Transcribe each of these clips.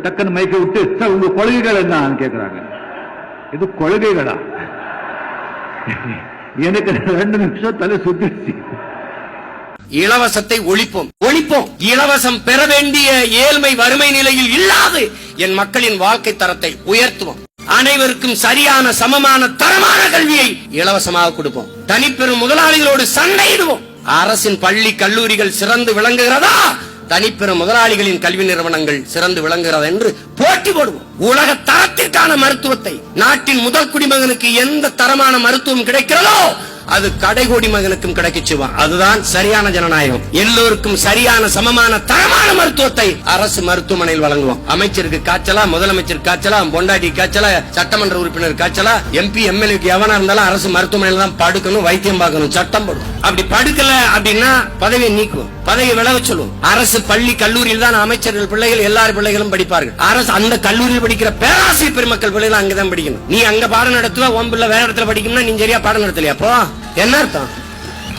டக்குன்னு மைக்க விட்டு உங்க கொள்கைகள் என்ன கேட்கிறாங்க. இது கொள்கைகளா? எனக்கு 2 நிமிஷம் தலை சுத்திடுச்சு. இலவசத்தை ஒழிப்போம் ஒழிப்போம். இலவசம் பெற வேண்டிய ஏழ்மை வறுமை நிலையில் இல்லாது என் மக்களின் வாழ்க்கை தரத்தை உயர்த்துவோம். அனைவருக்கும் சரியான சமமான தரமான கல்வியை இலவசமாக கொடுப்போம். தனிப்பெரும் முதலாளிகளோடு சண்டையிடுவோம். அரசின் பள்ளி கல்லூரிகள் சிறந்து விளங்குகிறதா, தனிப்பெரும் முதலாளிகளின் கல்வி நிறுவனங்கள் சிறந்து விளங்குகிறது என்று போட்டி போடுவோம். உலக தரத்திற்கான மருத்துவத்தை நாட்டின் முதல் குடிமகனுக்கு எந்த தரமான மருத்துவம் கிடைக்கிறதோ அது கடைகோடி மகனுக்கும் கிடைக்கச்சுவான். அதுதான் சரியான ஜனநாயகம். எல்லோருக்கும் சரியான சமமான தரமான மருத்துவத்தை அரசு மருத்துவமனையில் வழங்குவோம். அமைச்சருக்கு காய்ச்சலா, முதலமைச்சர் காய்ச்சலா, பொண்டாட்டி காய்ச்சலா, சட்டமன்ற உறுப்பினர் காய்ச்சலா, MP MLA எவனா இருந்தாலும் அரசு மருத்துவமனையில் தான் படுக்கணும், வைத்தியம் பார்க்கணும், சட்டம் போடும். அப்படி படுக்கல அப்படின்னா பதவியை நீக்குவோம், பதவி விலக சொல்லுவோம். அரசு பள்ளி கல்லூரியில் தான் அமைச்சர்கள் பிள்ளைகள் எல்லார் பிள்ளைகளும் படிப்பார்கள். அரசு அந்த கல்லூரியில் படிக்கிற பேராசிரியர் பெருமக்கள் பிள்ளைகள் அங்கதான் படிக்கணும். நீ அங்க பாடம் நடத்துவ, உன் பிள்ளை வேற இடத்துல படிக்கணும்னா நீ சரியா பாடம் நடத்தலையா? அப்போ என்ன அர்த்தம்?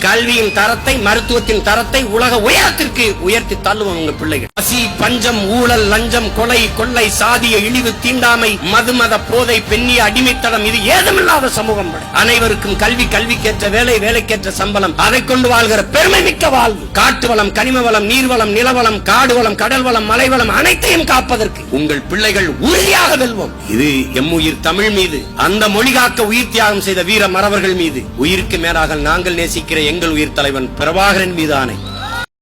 கல்வியின் தரத்தை, மருத்துவத்தின் தரத்தை உலக உயரத்திற்கு உயர்த்தி தள்ளுவோம் உங்க பிள்ளைகள். பசி, பஞ்சம், ஊழல், லஞ்சம், கொலை, கொள்ளை, சாதிய இழிவு, தீண்டாமை, மதுமத போதை, பெண்ணிய அடிமைத்தனம், இது ஏதுமில்லாத சமூகம். அனைவருக்கும் கல்வி, கல்விக்கேற்ற வேலை, வேலைக்கேற்ற சம்பளம், அதை கொண்டு வாழ்கிற பெருமை மிக்க வாழ்வு. காட்டு வளம், கனிம வளம், நீர்வளம், நிலவளம், காடு வளம், கடல் வளம், மலை வளம் அனைத்தையும் காப்பதற்கு உங்கள் பிள்ளைகள் உறுதியாக வெல்வோம். இது எம்முயிர் தமிழ் மீது, அந்த மொழி காக்க உயிர் தியாகம் செய்த வீர மறவர்கள் மீது, உயிருக்கு மேலாக நாங்கள் நேசிக்கிற எங்கள் உயிர் தலைவன் பிரபாகரன் மீது ஆணை.